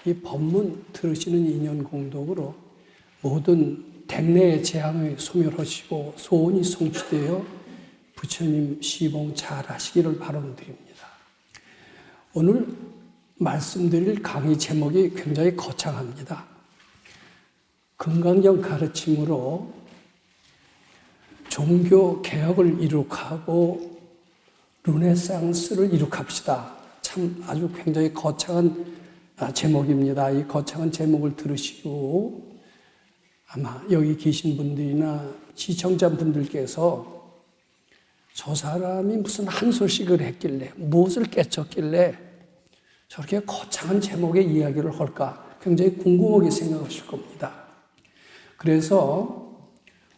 이 법문 들으시는 인연 공덕으로 모든 댁내의 재앙이 소멸하시고 소원이 성취되어 부처님 시봉 잘 하시기를 바람드립니다. 오늘 말씀드릴 강의 제목이 굉장히 거창합니다. 금강경 가르침으로 종교 개혁을 이룩하고 르네상스를 이룩합시다. 참 아주 굉장히 거창한 제목입니다. 이 거창한 제목을 들으시고 아마 여기 계신 분들이나 시청자분들께서 저 사람이 무슨 한 소식을 했길래 무엇을 깨쳤길래 저렇게 거창한 제목의 이야기를 할까 굉장히 궁금하게 생각하실 겁니다. 그래서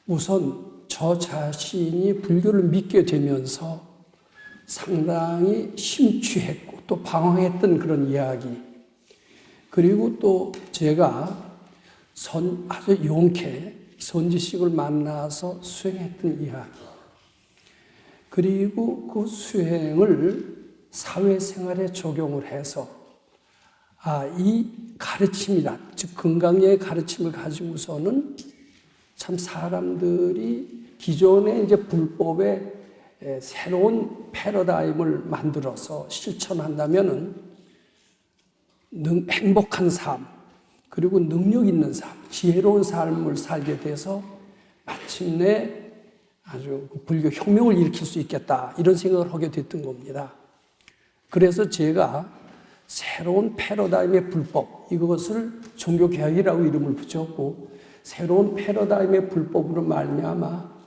우선 저 자신이 불교를 믿게 되면서 상당히 심취했고 또 방황했던 그런 이야기, 그리고 또 제가 아주 용케 선지식을 만나서 수행했던 이야기, 그리고 그 수행을 사회생활에 적용을 해서 이 가르침이란, 즉 금강경의 가르침을 가지고서는 참 사람들이 기존의 이제 불법의 새로운 패러다임을 만들어서 실천한다면은 행복한 삶, 그리고 능력 있는 삶, 지혜로운 삶을 살게 돼서 마침내 아주 불교 혁명을 일으킬 수 있겠다, 이런 생각을 하게 됐던 겁니다. 그래서 제가 새로운 패러다임의 불법, 이것을 종교개혁이라고 이름을 붙였고, 새로운 패러다임의 불법으로 말미암아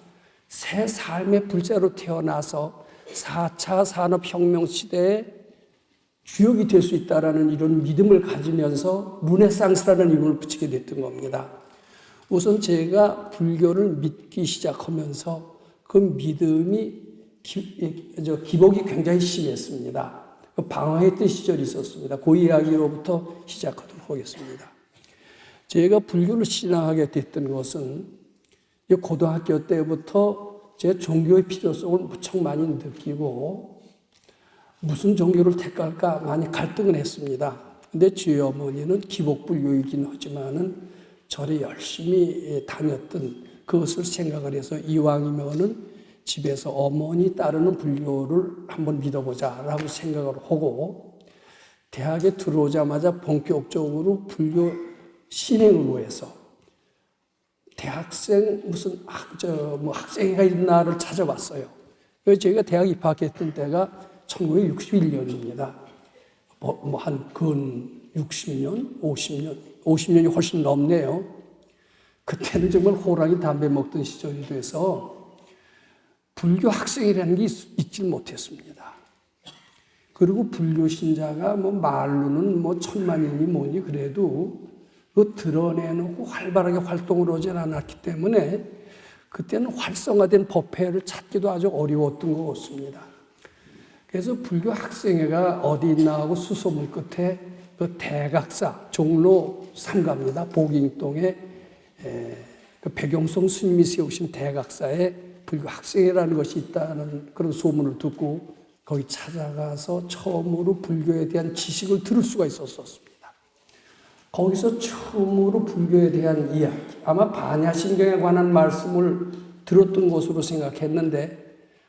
새 삶의 불자로 태어나서 4차 산업혁명 시대에 주역이 될 수 있다는 이런 믿음을 가지면서 르네상스라는 이름을 붙이게 됐던 겁니다. 우선 제가 불교를 믿기 시작하면서 그 믿음이 기복이 굉장히 심했습니다. 방황했던 시절이 있었습니다. 그 이야기로부터 시작하도록 하겠습니다. 제가 불교를 신앙하게 됐던 것은 고등학교 때부터 제 종교의 필요성을 무척 많이 느끼고 무슨 종교를 택할까 많이 갈등을 했습니다. 근데 저희 어머니는 기복불교이긴 하지만은 절에 열심히 다녔던 그것을 생각을 해서 이왕이면은 집에서 어머니 따르는 불교를 한번 믿어보자라고 생각을 하고, 대학에 들어오자마자 본격적으로 불교 신행으로 해서 대학생 무슨 학생회가 있나를 찾아봤어요. 그래서 제가 대학 입학했던 때가 1961년입니다. 한 근 60년, 50년이 훨씬 넘네요. 그때는 정말 호랑이 담배 먹던 시절이 돼서 불교 학생이라는 게 있질 못했습니다. 그리고 불교 신자가 말로는 1000만인이 뭐니 그래도 그 드러내놓고 활발하게 활동을 하지 않았기 때문에 그때는 활성화된 법회를 찾기도 아주 어려웠던 것 같습니다. 그래서 불교 학생회가 어디 있나 하고 수소문 끝에 그 대각사, 종로 3가입니다. 복잉동에 그 백용성 스님이 세우신 대각사에 불교 학생회라는 것이 있다는 그런 소문을 듣고 거기 찾아가서 처음으로 불교에 대한 지식을 들을 수가 있었습니다. 거기서 처음으로 불교에 대한 이야기, 아마 반야심경에 관한 말씀을 들었던 것으로 생각했는데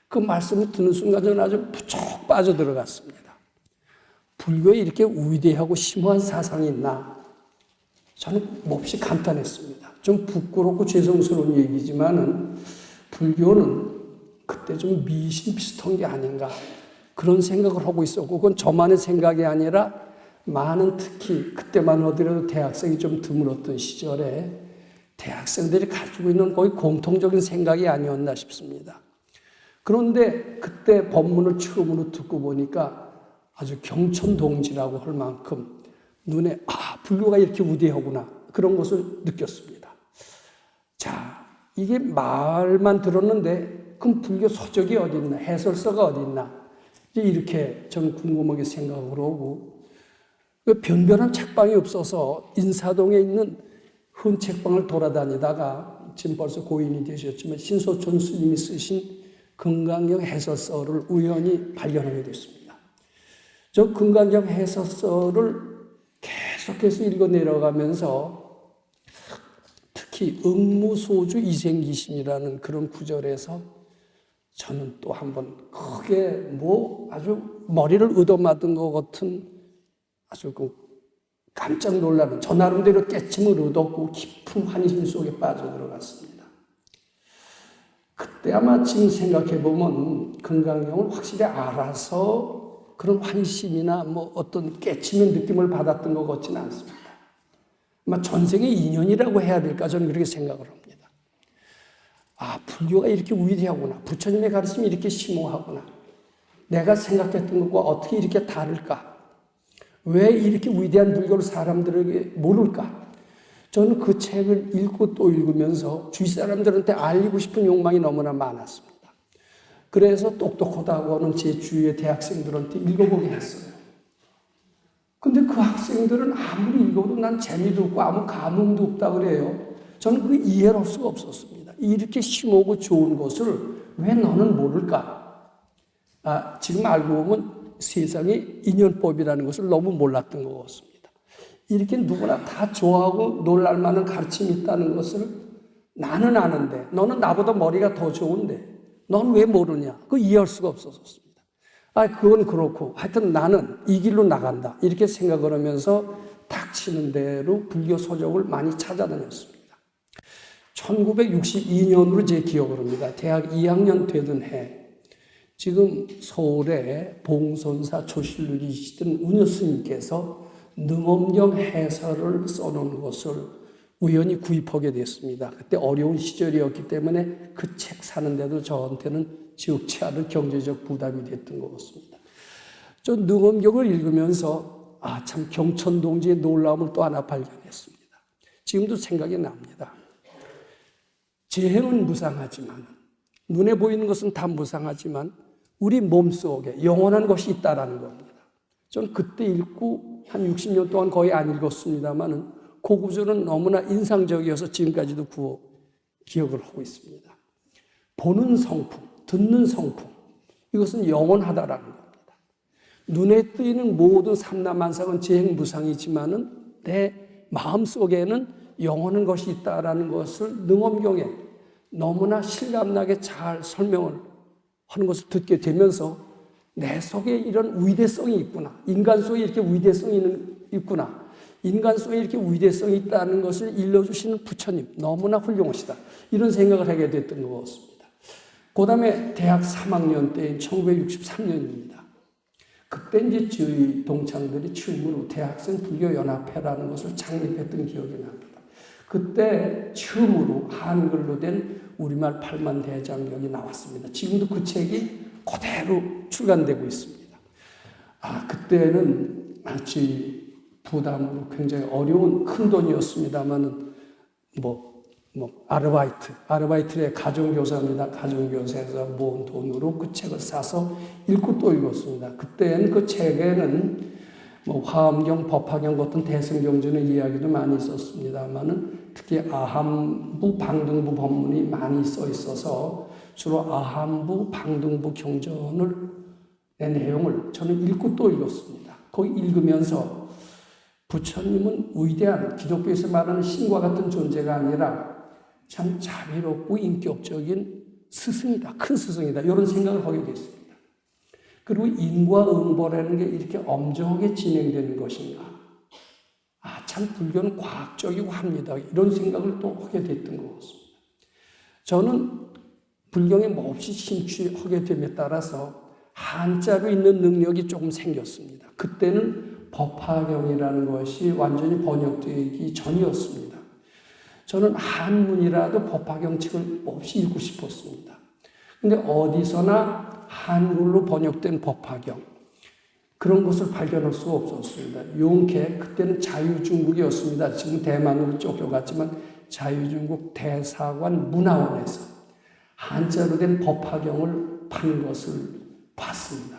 그 말씀을 듣는 순간 저는 아주 부쩍 빠져들어갔습니다. 불교에 이렇게 위대하고 심오한 사상이 있나? 저는 몹시 감탄했습니다. 좀 부끄럽고 죄송스러운 얘기지만은 불교는 그때 좀 미신 비슷한 게 아닌가, 그런 생각을 하고 있었고, 그건 저만의 생각이 아니라 많은, 특히 그때만 하더라도 대학생이 좀 드물었던 시절에 대학생들이 가지고 있는 거의 공통적인 생각이 아니었나 싶습니다. 그런데 그때 법문을 처음으로 듣고 보니까 아주 경천동지라고 할 만큼 눈에 불교가 이렇게 위대하구나, 그런 것을 느꼈습니다. 자, 이게 말만 들었는데 그럼 불교 서적이 어디 있나, 해설서가 어디 있나, 이렇게 저는 궁금하게 생각을 하고, 변변한 책방이 없어서 인사동에 있는 큰 책방을 돌아다니다가 지금 벌써 고인이 되셨지만 신소촌 스님이 쓰신 금강경 해설서를 우연히 발견하게 됐습니다. 저 금강경 해설서를 계속해서 읽어 내려가면서 특히 응무소주 이생기심이라는 그런 구절에서 저는 또 한번 크게 아주 머리를 얻어맞은 것 같은 아주 깜짝 놀라는 저 나름대로 깨침을 얻었고 깊은 환심 속에 빠져들어갔습니다. 그때 아마 지금 생각해보면 건강형을 확실히 알아서 그런 환심이나 어떤 깨침의 느낌을 받았던 것 같지는 않습니다. 아마 전생의 인연이라고 해야 될까 저는 그렇게 생각을 합니다. 불교가 이렇게 위대하구나. 부처님의 가르침이 이렇게 심오하구나. 내가 생각했던 것과 어떻게 이렇게 다를까? 왜 이렇게 위대한 불교를 사람들에게 모를까? 저는 그 책을 읽고 또 읽으면서 주위 사람들한테 알리고 싶은 욕망이 너무나 많았습니다. 그래서 똑똑하다고 하는 제 주위의 대학생들한테 읽어보게 했어요. 근데 그 학생들은 아무리 읽어도 난 재미도 없고 아무 감흥도 없다 그래요. 저는 그 이해를 할 수가 없었습니다. 이렇게 심오고 좋은 것을 왜 너는 모를까? 지금 알고 보면 세상에 인연법이라는 것을 너무 몰랐던 것 같습니다. 이렇게 누구나 다 좋아하고 놀랄 만한 가르침이 있다는 것을 나는 아는데 너는 나보다 머리가 더 좋은데 넌 왜 모르냐? 그거 이해할 수가 없었습니다. 그건 그렇고 하여튼 나는 이 길로 나간다 이렇게 생각을 하면서 닥치는 대로 불교 서적을 많이 찾아다녔습니다. 1962년으로 제 기억을 합니다. 대학 2학년 되던 해 지금 서울에 봉선사 조실루리시던 운여 스님께서 능엄경 해설을 써놓은 것을 우연히 구입하게 됐습니다. 그때 어려운 시절이었기 때문에 그 책 사는데도 저한테는 지옥치 않은 경제적 부담이 됐던 것 같습니다. 저 능엄경을 읽으면서 참 경천동지의 놀라움을 또 하나 발견했습니다. 지금도 생각이 납니다. 재행은 무상하지만 눈에 보이는 것은 다 무상하지만 우리 몸속에 영원한 것이 있다라는 겁니다. 전 그때 읽고 한 60년 동안 거의 안 읽었습니다만 그 구절은 너무나 인상적이어서 지금까지도 기억을 하고 있습니다. 보는 성품, 듣는 성품 이것은 영원하다라는 겁니다. 눈에 띄는 모든 삼라만상은 재행무상이지만은 내 마음속에는 영원한 것이 있다라는 것을 능엄경에 너무나 실감나게 잘 설명을 하는 것을 듣게 되면서 내 속에 이런 위대성이 있구나. 인간 속에 이렇게 위대성이 있구나. 인간 속에 이렇게 위대성이 있다는 것을 일러주시는 부처님 너무나 훌륭하시다. 이런 생각을 하게 됐던 것 같습니다. 그 다음에 대학 3학년 때인 1963년입니다. 그때 이제 저희 동창들이 처음으로 대학생 불교연합회라는 것을 창립했던 기억이 납니다. 그때 처음으로 한글로 된 우리말 8만 대장경이 나왔습니다. 지금도 그 책이 그대로 출간되고 있습니다. 그때는 저희 부담으로 굉장히 어려운 큰 돈이었습니다만은 아르바이트의 가정교사입니다. 가정교사에서 모은 돈으로 그 책을 사서 읽고 또 읽었습니다. 그때는 그 책에는 화엄경, 법화경 같은 대승경전의 이야기도 많이 있었습니다만은 특히 아함부, 방등부 법문이 많이 써 있어서 주로 아함부, 방등부 경전의 내용을 저는 읽고 또 읽었습니다. 거기 읽으면서 부처님은 위대한 기독교에서 말하는 신과 같은 존재가 아니라 참 자비롭고 인격적인 스승이다. 큰 스승이다. 이런 생각을 하게 됐습니다. 그리고 인과 응보라는 게 이렇게 엄정하게 진행되는 것인가. 참 불교는 과학적이고 합니다. 이런 생각을 또 하게 됐던 것 같습니다. 저는 불경에 몹시 심취하게 됨에 따라서 한자로 있는 능력이 조금 생겼습니다. 그때는 법화경이라는 것이 완전히 번역되기 전이었습니다. 저는 한문이라도 법화경 책을 몹시 읽고 싶었습니다. 근데 어디서나 한글로 번역된 법화경 그런 것을 발견할 수가 없었습니다. 용케 그때는 자유중국이었습니다. 지금 대만으로 쫓겨갔지만 자유중국 대사관 문화원에서 한자로 된 법화경을 파는 것을 봤습니다.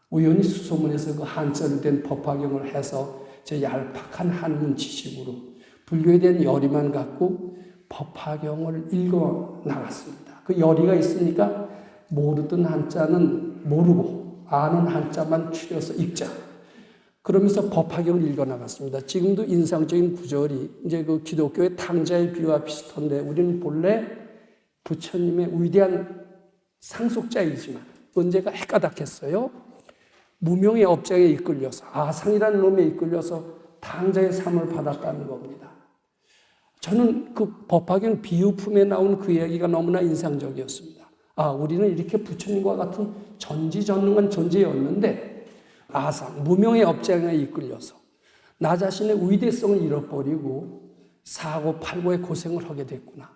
우연히 수소문에서 그 한자로 된 법화경을 해서 제 얄팍한 한문 지식으로 불교에 대한 열의만 갖고 법화경을 읽어 나갔습니다. 그 열의가 있으니까 모르던 한자는 모르고 아는 한자만 추려서 읽자. 그러면서 법화경을 읽어나갔습니다. 지금도 인상적인 구절이 이제 그 기독교의 탕자의 비유와 비슷한데 우리는 본래 부처님의 위대한 상속자이지만 언제가 해까닥했어요. 무명의 업장에 이끌려서 아상이라는 놈에 이끌려서 탕자의 삶을 받았다는 겁니다. 저는 그 법화경 비유품에 나온 그 이야기가 너무나 인상적이었습니다. 우리는 이렇게 부처님과 같은 전지전능한 존재였는데 아상, 무명의 업장에 이끌려서 나 자신의 위대성을 잃어버리고 사고 팔고의 고생을 하게 됐구나.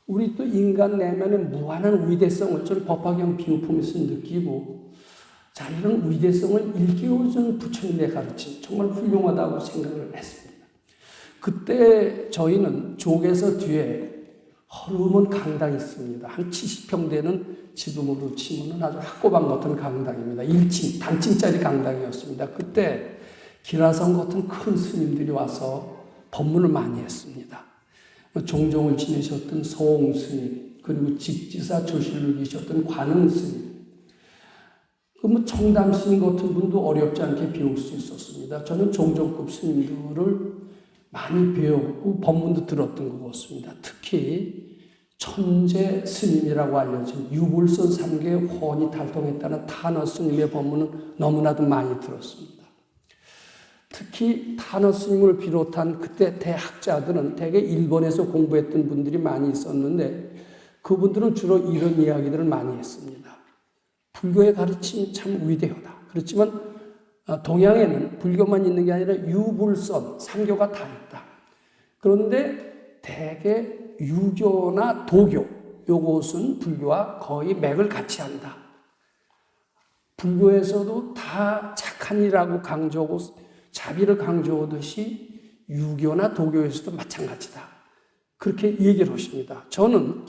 우리 또 인간 내면의 무한한 위대성을 저는 법화경 비유품에서 느끼고 이런 위대성을 일깨워준 부처님의 가르침 정말 훌륭하다고 생각을 했습니다. 그때 저희는 족에서 뒤에 허름한 강당이 있습니다. 한 70평 되는 지금으로 치면 아주 학고방 같은 강당입니다. 1층, 단층짜리 강당이었습니다. 그때 기라성 같은 큰 스님들이 와서 법문을 많이 했습니다. 종종을 지내셨던 소홍 스님, 그리고 직지사 조실로 계셨던 관흥 스님, 청담 스님 같은 분도 어렵지 않게 배울 수 있었습니다. 저는 종종급 스님들을 많이 배웠고 법문도 들었던 것 같습니다. 특히 천재 스님이라고 알려진 유불선 3계의 혼이 달동했다는 타너 스님의 법문은 너무나도 많이 들었습니다. 특히 타너 스님을 비롯한 그때 대학자들은 대개 일본에서 공부했던 분들이 많이 있었는데 그분들은 주로 이런 이야기들을 많이 했습니다. 불교의 가르침이 참 위대하다. 그렇지만 동양에는 불교만 있는 게 아니라 유불선, 삼교가 다 있다. 그런데 대개 유교나 도교, 요것은 불교와 거의 맥을 같이 한다. 불교에서도 다 착한 일이라고 강조하고 자비를 강조하듯이 유교나 도교에서도 마찬가지다. 그렇게 얘기를 하십니다. 저는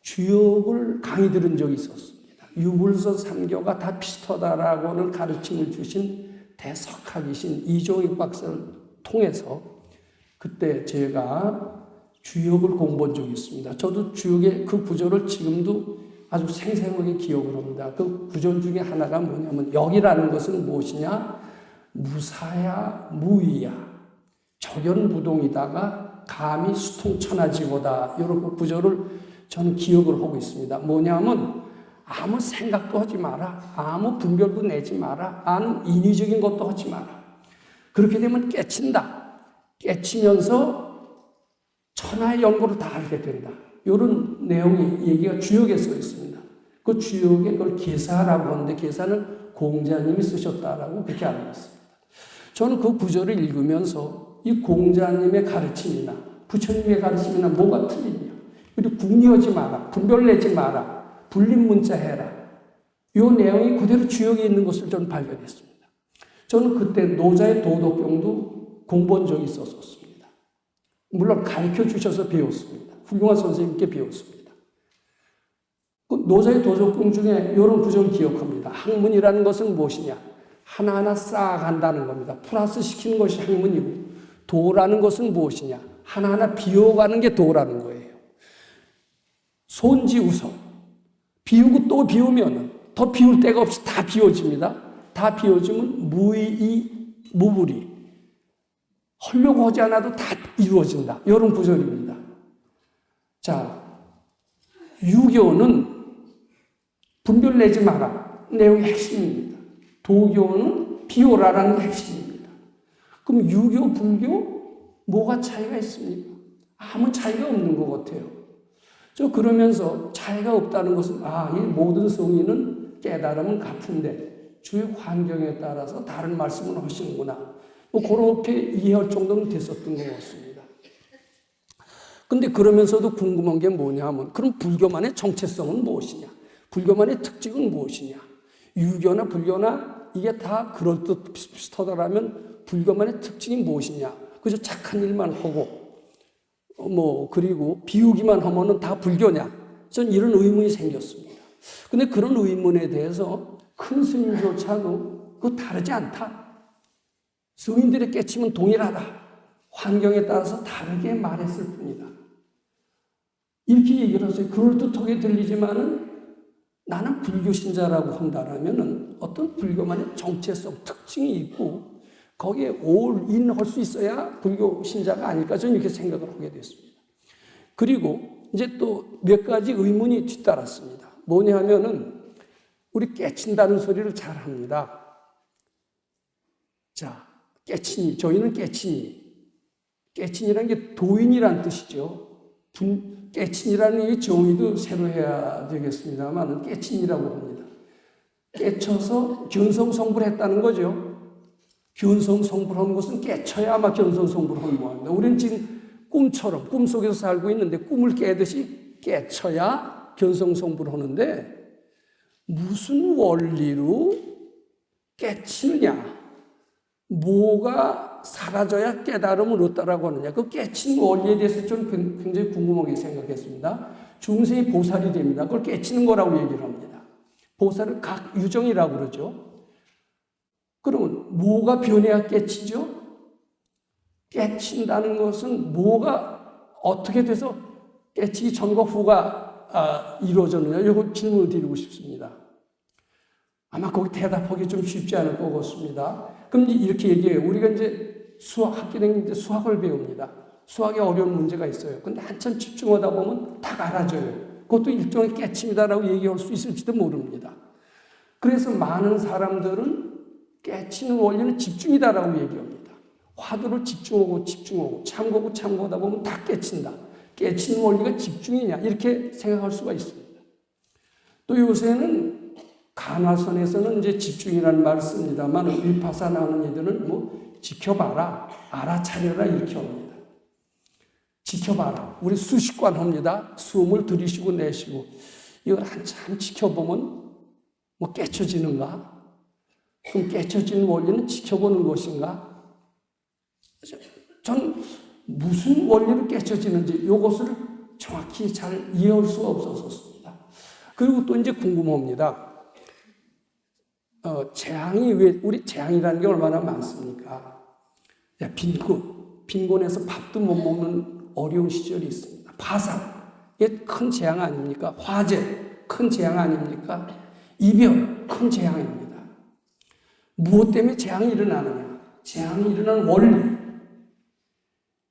주역을 강의 들은 적이 있었습니다. 유불선 3교가 다 비슷하다라고는 가르침을 주신 대석학이신 이종익 박사를 통해서 그때 제가 주역을 공부한 적이 있습니다. 저도 주역의 그 구절을 지금도 아주 생생하게 기억을 합니다. 그 구절 중에 하나가 뭐냐면 역이라는 것은 무엇이냐? 무사야 무의야 적연부동이다가 감히 수통천하지고다. 이런 구절을 저는 기억을 하고 있습니다. 뭐냐면 아무 생각도 하지 마라. 아무 분별도 내지 마라. 아무 인위적인 것도 하지 마라. 그렇게 되면 깨친다. 깨치면서 천하의 연고를 다 알게 된다. 이런 내용이 얘기가 주역에 써 있습니다. 그 주역에 그걸 계사라고 하는데 계사는 공자님이 쓰셨다라고 그렇게 알고 있습니다. 저는 그 구절을 읽으면서 이 공자님의 가르침이나 부처님의 가르침이나 뭐가 틀리냐. 우리 궁리하지 마라. 분별내지 마라. 불림문자 해라. 이 내용이 그대로 주역에 있는 것을 저는 발견했습니다. 저는 그때 노자의 도덕경도 공부한 적이 있었습니다. 물론 가르쳐 주셔서 배웠습니다. 훌륭한 선생님께 배웠습니다. 그 노자의 도덕경 중에 이런 구절을 기억합니다. 학문이라는 것은 무엇이냐? 하나하나 쌓아간다는 겁니다. 플러스 시키는 것이 학문이고 도라는 것은 무엇이냐? 하나하나 비워가는 게 도라는 거예요. 손지우서 비우고 또 비우면 더 비울 데가 없이 다 비워집니다. 다 비워지면 무불이 하려고 하지 않아도 다 이루어진다. 이런 구절입니다. 자, 유교는 분별 내지 마라. 내용이 핵심입니다. 도교는 비워라라는 핵심입니다. 그럼 유교, 불교 뭐가 차이가 있습니까? 아무 차이가 없는 것 같아요. 저 그러면서 차이가 없다는 것은 이 모든 성인은 깨달음은 같은데 주의 환경에 따라서 다른 말씀을 하시는구나. 그렇게 이해할 정도는 됐었던 것 같습니다. 근데 그러면서도 궁금한 게 뭐냐 하면 그럼 불교만의 정체성은 무엇이냐? 불교만의 특징은 무엇이냐? 유교나 불교나 이게 다 그럴듯 비슷하다라면 불교만의 특징이 무엇이냐? 그저 착한 일만 하고 그리고 비우기만 하면은 다 불교냐? 전 이런 의문이 생겼습니다. 근데 그런 의문에 대해서 큰 스님조차도 그거 다르지 않다. 성인들의 깨침은 동일하다. 환경에 따라서 다르게 말했을 뿐이다. 이렇게 얘기를 하세요. 그럴듯하게 들리지만은 나는 불교 신자라고 한다라면은 어떤 불교만의 정체성, 특징이 있고 거기에 올인 할 수 있어야 불교 신자가 아닐까 저는 이렇게 생각을 하게 됐습니다. 그리고 이제 또 몇 가지 의문이 뒤따랐습니다. 뭐냐 하면은 우리 깨친다는 소리를 잘 합니다. 자, 깨친이, 저희는 깨친이. 깨친이라는 게 도인이란 뜻이죠. 깨친이라는 이 정의도 새로 해야 되겠습니다만 깨친이라고 합니다. 깨쳐서 견성성불을 했다는 거죠. 견성성불을 한 것은 깨쳐야 아마 견성성불을 한 모양입니다. 우리는 지금 꿈처럼 꿈속에서 살고 있는데 꿈을 깨듯이 깨쳐야 견성성불을 하는데 무슨 원리로 깨치느냐? 뭐가 사라져야 깨달음을 얻다라고 하느냐? 그 깨친 원리에 대해서 좀 굉장히 궁금하게 생각했습니다. 중생이 보살이 됩니다. 그걸 깨치는 거라고 얘기를 합니다. 보살을 각 유정이라고 그러죠. 그러면 뭐가 변해야 깨치죠? 깨친다는 것은 뭐가 어떻게 돼서 깨치기 전과 후가 이루어졌느냐? 이거 질문을 드리고 싶습니다. 아마 거기 대답하기 좀 쉽지 않을 것 같습니다. 그럼 이렇게 얘기해요. 우리가 이제 학기 다니는데 수학을 배웁니다. 수학에 어려운 문제가 있어요. 근데 한참 집중하다 보면 다 알아져요. 그것도 일종의 깨침이다라고 얘기할 수 있을지도 모릅니다. 그래서 많은 사람들은 깨치는 원리는 집중이다라고 얘기합니다. 화두를 집중하고 참고하다 보면 다 깨친다. 깨치는 원리가 집중이냐 이렇게 생각할 수가 있습니다. 또 요새는 간화선에서는 이제 집중이라는 말을 씁니다만 위파사나 하는 애들은 뭐 지켜봐라, 알아차려라 이렇게 합니다. 지켜봐라. 우리 수식관 합니다. 숨을 들이쉬고 내쉬고 이걸 한참 지켜보면 뭐 깨쳐지는가? 그럼 깨쳐지는 원리는 지켜보는 것인가? 전 무슨 원리로 깨쳐지는지 이것을 정확히 잘 이해할 수가 없었습니다. 그리고 또 이제 궁금합니다. 재앙이 우리 재앙이라는 게 얼마나 많습니까? 빈곤에서 밥도 못 먹는 어려운 시절이 있습니다. 파산, 이게 큰 재앙 아닙니까? 화재, 큰 재앙 아닙니까? 이별, 큰 재앙입니다. 무엇 때문에 재앙이 일어나느냐? 재앙이 일어나는 원리.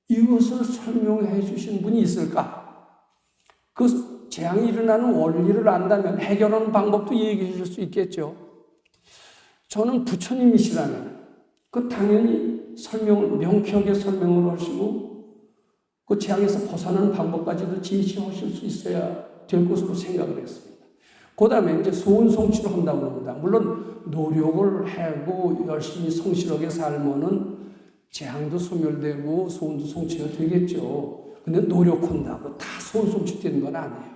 이것을 설명해 주신 분이 있을까? 그 재앙이 일어나는 원리를 안다면 해결하는 방법도 얘기해 주실 수 있겠죠. 저는 부처님이시라면 그 당연히 명쾌하게 설명을 하시고 그 재앙에서 벗어나는 방법까지도 제시하실 수 있어야 될 것으로 생각을 했습니다. 그 다음에 이제 소원성취를 한다고 합니다. 물론 노력을 하고 열심히 성실하게 살면은 재앙도 소멸되고 소원도 성취가 되겠죠. 근데 노력한다고 다 소원 성취되는 건 아니에요.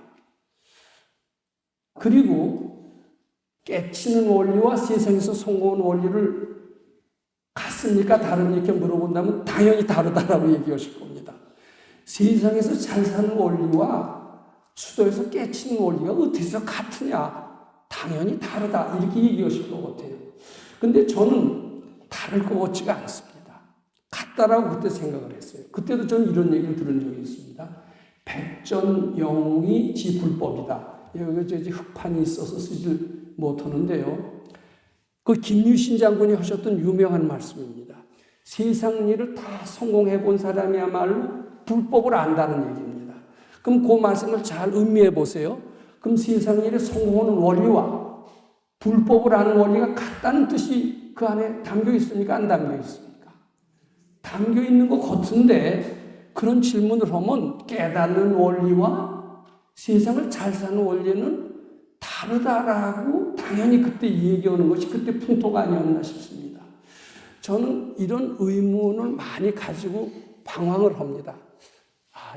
그리고 깨치는 원리와 세상에서 성공하는 원리를 같습니까? 다릅니까? 물어본다면 당연히 다르다라고 얘기하실 겁니다. 세상에서 잘 사는 원리와 수도에서 깨치는 원리가 어떻게 해서 같으냐? 당연히 다르다. 이렇게 얘기하실 것 같아요. 근데 저는 다를 것 같지가 않습니다. 같다라고 그때 생각을 했어요. 그때도 저는 이런 얘기를 들은 적이 있습니다. 백전영웅이 지 불법이다. 여기 흑판이 있어서 쓰질 못하는데요. 그 김유신 장군이 하셨던 유명한 말씀입니다. 세상 일을 다 성공해 본 사람이야말로 불법을 안다는 얘기입니다. 그럼 그 말씀을 잘 음미해 보세요. 그럼 세상 일에 성공하는 원리와 불법을 아는 원리가 같다는 뜻이 그 안에 담겨 있습니까? 안 담겨 있습니까? 담겨 있는 것 같은데 그런 질문을 하면 깨닫는 원리와 세상을 잘 사는 원리는 다르다라고 당연히 그때 얘기하는 것이 그때 풍토가 아니었나 싶습니다. 저는 이런 의문을 많이 가지고 방황을 합니다.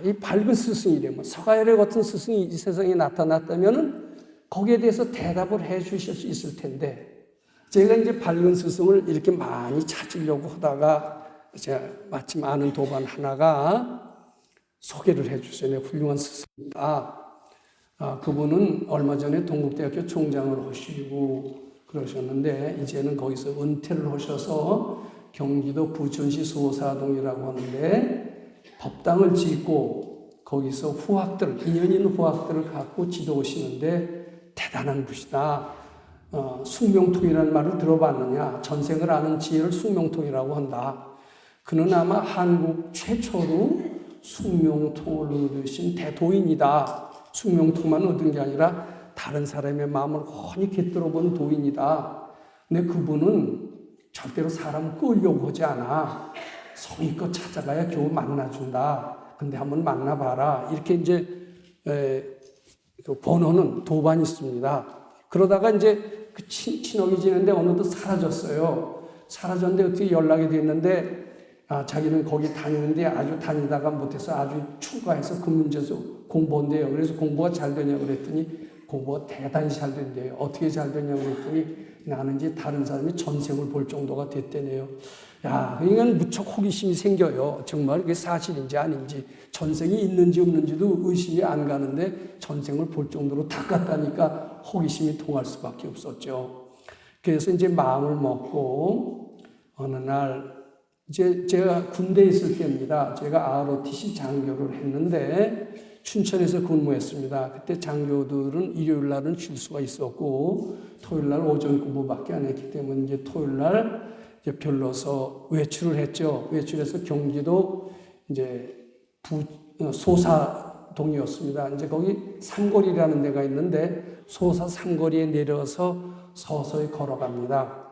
이 밝은 스승이라면 서가열의 같은 스승이 이 세상에 나타났다면 거기에 대해서 대답을 해 주실 수 있을 텐데 제가 이제 밝은 스승을 이렇게 많이 찾으려고 하다가 제가 마침 아는 도반 하나가 소개를 해 주세요. 훌륭한 스승이다. 그분은 얼마 전에 동국대학교 총장을 하시고 그러셨는데 이제는 거기서 은퇴를 하셔서 경기도 부천시 소사동이라고 하는데 법당을 짓고 거기서 후학들, 2년 있는 후학들을 갖고 지도하시는데 대단한 분이다. 숙명통이라는 말을 들어봤느냐? 전생을 아는 지혜를 숙명통이라고 한다. 그는 아마 한국 최초로 숙명통을 얻으신 대도인이다. 숙명통만 얻은 게 아니라 다른 사람의 마음을 훤히 꿰뚫어 본 도인이다. 근데 그분은 절대로 사람 끌려고 하지 않아. 성의껏 찾아가야 겨우 만나준다. 근데 한번 만나봐라. 이렇게 이제 번호는 도반이 있습니다. 그러다가 이제 그 친하게 지냈는데 어느덧 사라졌어요. 사라졌는데 어떻게 연락이 됐는데 자기는 거기 다니는데 아주 다니다가 못해서 아주 추가해서 그 문제에서 공부한대요. 그래서 공부가 잘 되냐고 그랬더니 공부가 대단히 잘 된대요. 어떻게 잘 되냐고 그랬더니 나는 이제 다른 사람이 전생을 볼 정도가 됐대네요. 야, 그러니까 무척 호기심이 생겨요. 정말 그게 사실인지 아닌지, 전생이 있는지 없는지도 의심이 안 가는데 전생을 볼 정도로 닦았다니까 호기심이 통할 수밖에 없었죠. 그래서 이제 마음을 먹고 어느 날 이제 제가 군대에 있을 때입니다. 제가 ROTC 장교를 했는데 춘천에서 근무했습니다. 그때 장교들은 일요일 날은 쉴 수가 있었고 토요일 날 오전 근무밖에 안 했기 때문에 이제 토요일 날 이제 별로서 외출을 했죠. 외출해서 경기도 이제 소사동이었습니다. 이제 거기 삼거리라는 데가 있는데 소사 삼거리에 내려서 서서히 걸어갑니다.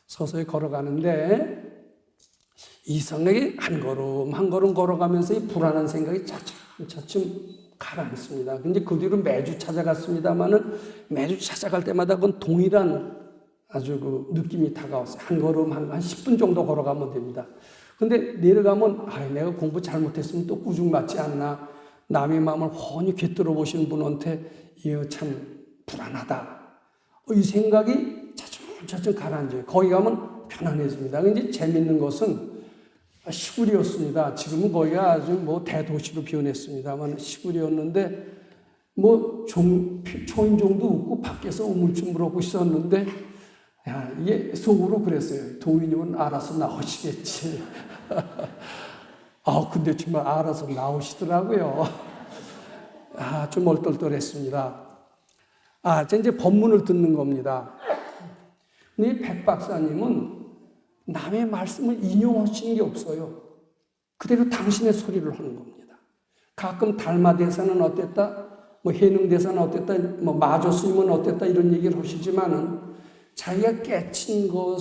서서히 걸어가는데 이상하게 한 걸음 걸어가면서 이 불안한 생각이 차츰 가라앉습니다. 근데 그 뒤로 매주 찾아갔습니다만은 매주 찾아갈 때마다 그건 동일한 아주 그 느낌이 다가왔어요. 한 걸음 한 10분 정도 걸어가면 됩니다. 근데 내려가면 내가 공부 잘못했으면 또 꾸중 맞지 않나. 남의 마음을 훤히 꿰뚫어 보시는 분한테 이거 참 불안하다. 이 생각이 차츰 가라앉아요. 거기 가면 편안해집니다. 근데 재밌는 것은 시골이었습니다. 지금은 거기가 아주 뭐 대도시로 변했습니다만 시골이었는데 뭐 초인종도 없고 밖에서 우물쭈물하고 있었는데 이게 속으로 그랬어요. 도인님은 알아서 나오시겠지. 근데 정말 알아서 나오시더라고요. 좀 얼떨떨했습니다. 이제 법문을 듣는 겁니다. 근데 이 백 박사님은 남의 말씀을 인용하시는 게 없어요. 그대로 당신의 소리를 하는 겁니다. 가끔 달마대사는 어땠다, 뭐 해능대사는 어땠다, 뭐 마조스님은 어땠다 이런 얘기를 하시지만은 자기가 깨친 것의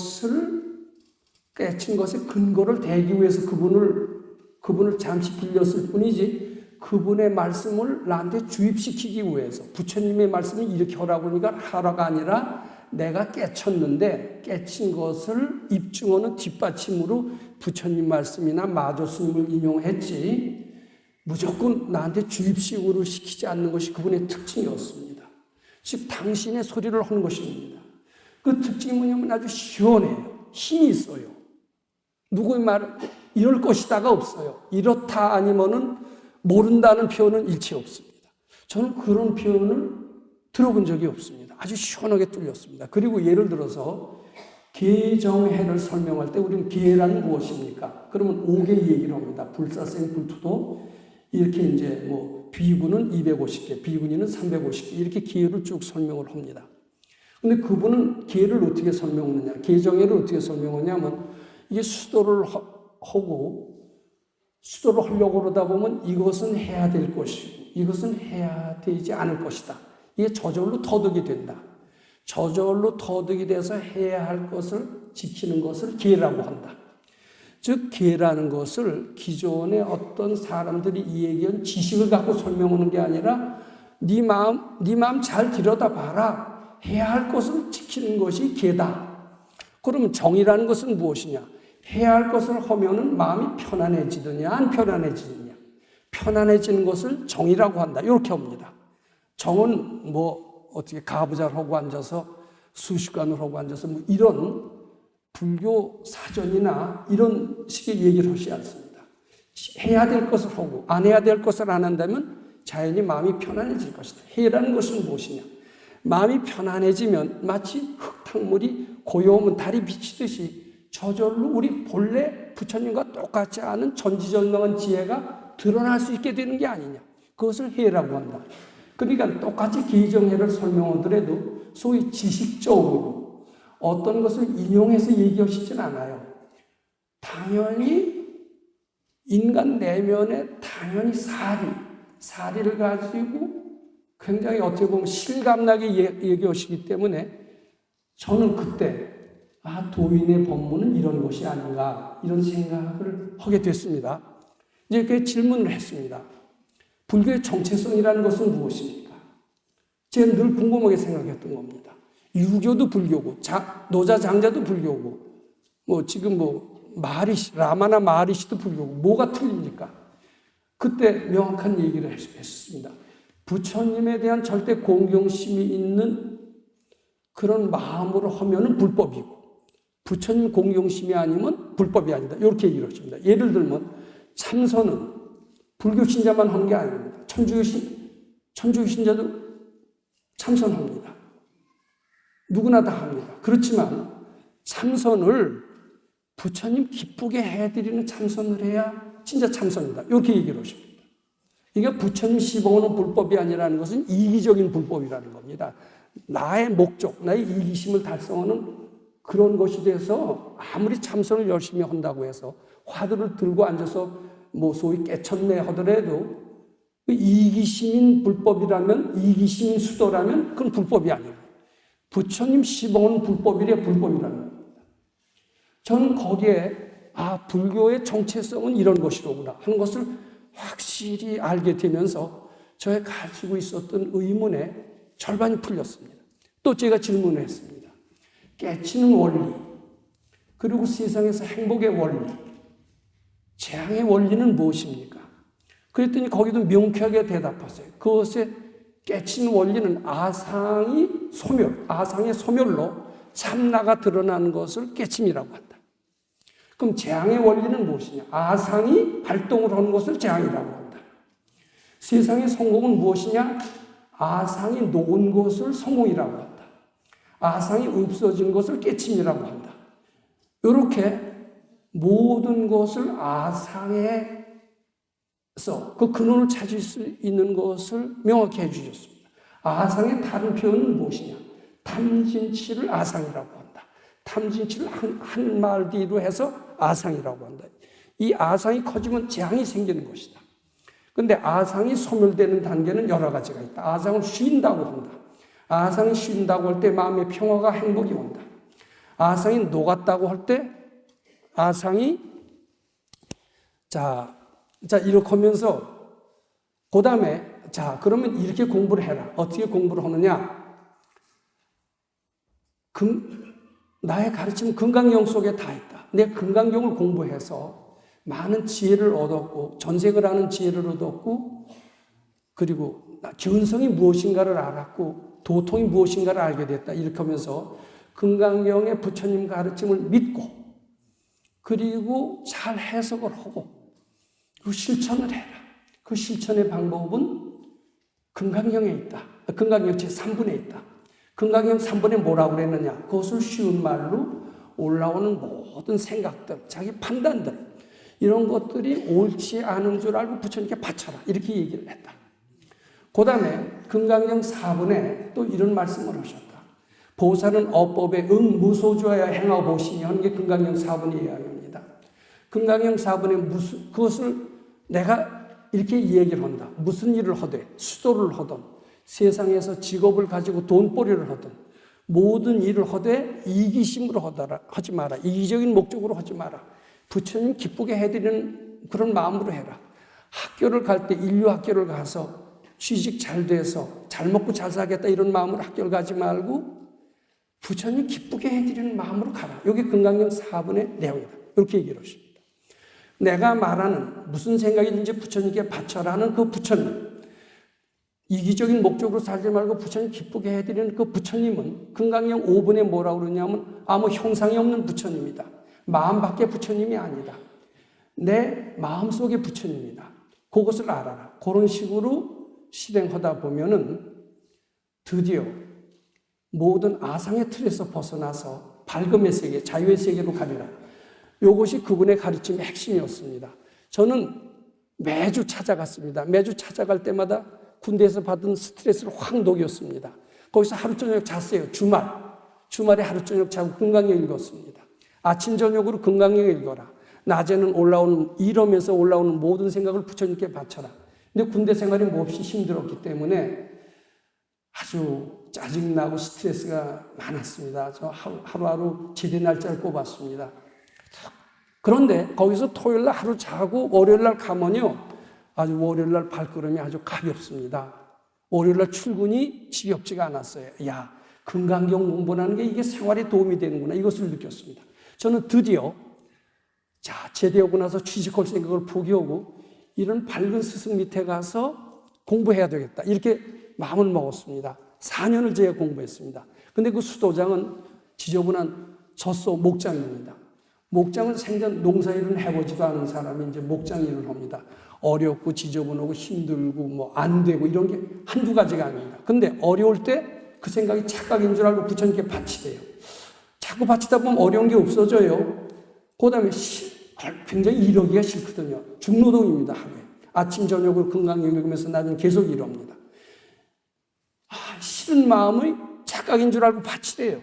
근거를 대기 위해서 그분을 잠시 빌렸을 뿐이지 그분의 말씀을 나한테 주입시키기 위해서 부처님의 말씀을 이렇게 하라고 하니까 하라가 아니라 내가 깨쳤는데 깨친 것을 입증하는 뒷받침으로 부처님 말씀이나 마조스님을 인용했지 무조건 나한테 주입식으로 시키지 않는 것이 그분의 특징이었습니다. 즉 당신의 소리를 하는 것입니다. 그 특징이 뭐냐면 아주 시원해요. 힘이 있어요. 누구의 말을 이럴 것이다가 없어요. 이렇다 아니면은 모른다는 표현은 일체 없습니다. 저는 그런 표현을 들어본 적이 없습니다. 아주 시원하게 뚫렸습니다. 그리고 예를 들어서 계정해를 설명할 때 우리는 계란 무엇입니까? 그러면 5개 얘기를 합니다. 불사생 불투도 이렇게 이제 뭐 비군은 250개, 비군이는 350개 이렇게 기회를 쭉 설명을 합니다. 근데 그분은 기회를 어떻게 설명하느냐, 계정해를 어떻게 설명하냐면 이게 수도를 하려고 그러다 보면 이것은 해야 될 것이고 이것은 해야 되지 않을 것이다. 이게 저절로 터득이 된다. 저절로 터득이 돼서 해야 할 것을 지키는 것을 기회라고 한다. 즉 기회라는 것을 기존의 어떤 사람들이 이야기한 지식을 갖고 설명하는 게 아니라 네 마음 잘 들여다봐라. 해야 할 것을 지키는 것이 기회다. 그러면 정의라는 것은 무엇이냐? 해야 할 것을 하면은 마음이 편안해지느냐 안 편안해지느냐. 편안해지는 것을 정의라고 한다. 이렇게 합니다. 정은 뭐 어떻게 가부좌를 하고 앉아서 수식관을 하고 앉아서 뭐 이런 불교 사전이나 이런 식의 얘기를 하지 않습니다. 해야 될 것을 하고 안 해야 될 것을 안 한다면 자연히 마음이 편안해질 것이다. 해라는 것은 무엇이냐? 마음이 편안해지면 마치 흙탕물이 고요하면 달이 비치듯이 저절로 우리 본래 부처님과 똑같지 않은 전지전능한 지혜가 드러날 수 있게 되는 게 아니냐. 그것을 해라고 한다. 그러니까 똑같이 기정회를 설명하더라도 소위 지식적으로 어떤 것을 인용해서 얘기하시진 않아요. 당연히 인간 내면에 당연히 사리를 가지고 굉장히 어떻게 보면 실감나게 얘기하시기 때문에 저는 그때 도인의 법문은 이런 것이 아닌가 이런 생각을 하게 됐습니다. 이제 이렇게 질문을 했습니다. 불교의 정체성이라는 것은 무엇입니까? 제가 늘 궁금하게 생각했던 겁니다. 유교도 불교고 노자 장자도 불교고 지금 라마나 마하리시도 불교고 뭐가 틀립니까? 그때 명확한 얘기를 했습니다. 부처님에 대한 절대 공경심이 있는 그런 마음으로 하면은 불법이고 부처님 공경심이 아니면 불법이 아니다. 이렇게 얘기를 하십니다. 예를 들면 참선은 불교 신자만 하는 게 아닙니다. 천주교 신자도 참선합니다. 누구나 다 합니다. 그렇지만 참선을 부처님 기쁘게 해드리는 참선을 해야 진짜 참선이다. 이렇게 얘기를 하십니다. 이게 부처님 시봉하는 불법이 아니라는 것은 이기적인 불법이라는 겁니다. 나의 목적, 나의 이기심을 달성하는 그런 것이 돼서 아무리 참선을 열심히 한다고 해서 화두를 들고 앉아서 소위 깨쳤네 하더라도 이기심인 불법이라면, 이기심인 수도라면 그건 불법이 아니에요. 부처님 시봉은 불법이래 불법이라는 겁니다. 저는 거기에 불교의 정체성은 이런 것이로구나 하는 것을 확실히 알게 되면서 저의 가지고 있었던 의문의 절반이 풀렸습니다. 또 제가 질문을 했습니다. 깨치는 원리, 그리고 세상에서 행복의 원리, 재앙의 원리는 무엇입니까? 그랬더니 거기도 명쾌하게 대답하세요. 그것의 깨치는 원리는 아상의 소멸로 참나가 드러나는 것을 깨침이라고 한다. 그럼 재앙의 원리는 무엇이냐? 아상이 발동을 하는 것을 재앙이라고 한다. 세상의 성공은 무엇이냐? 아상이 녹은 것을 성공이라고 한다. 아상이 없어진 것을 깨침이라고 한다. 이렇게 모든 것을 아상에서 그 근원을 찾을 수 있는 것을 명확히 해주셨습니다. 아상의 다른 표현은 무엇이냐? 탐진치를 아상이라고 한다. 탐진치를 한 말 뒤로 해서 아상이라고 한다. 이 아상이 커지면 재앙이 생기는 것이다. 그런데 아상이 소멸되는 단계는 여러 가지가 있다. 아상을 쉰다고 한다. 아상이 쉰다고 할 때 마음의 평화가 행복이 온다. 아상이 녹았다고 할 때 아상이 이렇게 하면서 그 다음에 그러면 이렇게 공부를 해라. 어떻게 공부를 하느냐? 나의 가르침은 금강경 속에 다 있다. 내 금강경을 공부해서 많은 지혜를 얻었고 전생을 하는 지혜를 얻었고 그리고 견성이 무엇인가를 알았고 도통이 무엇인가를 알게 됐다. 이렇게 하면서 금강경의 부처님 가르침을 믿고 그리고 잘 해석을 하고 그 실천을 해라. 그 실천의 방법은 금강경에 있다. 금강경 제3분에 있다. 금강경 3분에 뭐라고 그랬느냐? 그것을 쉬운 말로 올라오는 모든 생각들, 자기 판단들 이런 것들이 옳지 않은 줄 알고 부처님께 바쳐라. 이렇게 얘기를 했다. 그 다음에 금강경 4분에 또 이런 말씀을 하셨다. 보살은 어법에 무소주하여 행하보시니 하는 게 금강경 4분의 이야기입니다. 금강경 4분에 그것을 내가 이렇게 얘기를 한다. 무슨 일을 하되 수도를 하든 세상에서 직업을 가지고 돈벌이를 하든 모든 일을 하되 이기심으로 하지 마라. 이기적인 목적으로 하지 마라. 부처님 기쁘게 해드리는 그런 마음으로 해라. 학교를 갈 때 인류 학교를 가서 취직 잘 돼서 잘 먹고 잘 살겠다 이런 마음으로 학교를 가지 말고 부처님 기쁘게 해드리는 마음으로 가라. 여기 금강경 4분의 내용이다. 이렇게 얘기를 하십니다. 내가 말하는 무슨 생각이든지 부처님께 바쳐라는 그 부처님, 이기적인 목적으로 살지 말고 부처님 기쁘게 해드리는 그 부처님은 금강경 5분에 뭐라고 그러냐면 아무 형상이 없는 부처님이다. 마음 밖의 부처님이 아니다. 내 마음속의 부처님이다. 그것을 알아라. 그런 식으로 실행하다 보면은 드디어 모든 아상의 틀에서 벗어나서 밝음의 세계, 자유의 세계로 가리라. 이것이 그분의 가르침의 핵심이었습니다. 저는 매주 찾아갔습니다. 매주 찾아갈 때마다 군대에서 받은 스트레스를 확 녹였습니다. 거기서 하루 저녁 잤어요. 주말에 하루 저녁 자고 금강경 읽었습니다. 아침 저녁으로 금강경 읽어라. 낮에는 이러면서 올라오는 모든 생각을 부처님께 바쳐라. 근데 군대 생활이 몹시 힘들었기 때문에 아주 짜증나고 스트레스가 많았습니다. 저 하루하루 제대 날짜를 꼽았습니다. 그런데 거기서 토요일 날 하루 자고 월요일 날 가면요, 아주 월요일 날 발걸음이 아주 가볍습니다. 월요일 날 출근이 지겹지가 않았어요. 야, 금강경 공부하는 게 이게 생활에 도움이 되는구나, 이것을 느꼈습니다. 저는 드디어 제대하고 나서 취직할 생각을 포기하고 이런 밝은 스승 밑에 가서 공부해야 되겠다, 이렇게 마음을 먹었습니다. 4년을 제가 공부했습니다. 근데 그 수도장은 지저분한 젖소 목장입니다. 목장은 생전 농사일은 해보지도 않은 사람이 이제 목장 일을 합니다. 어렵고 지저분하고 힘들고 뭐 안 되고 이런 게 한두 가지가 아닙니다. 근데 어려울 때 그 생각이 착각인 줄 알고 부처님께 바치대요. 자꾸 바치다 보면 어려운 게 없어져요. 그 다음에 굉장히 이러기가 싫거든요. 중노동입니다, 하루에. 아침, 저녁으로 금강경 읽으면서 나는 계속 이럽니다. 싫은 마음의 착각인 줄 알고 바치래요.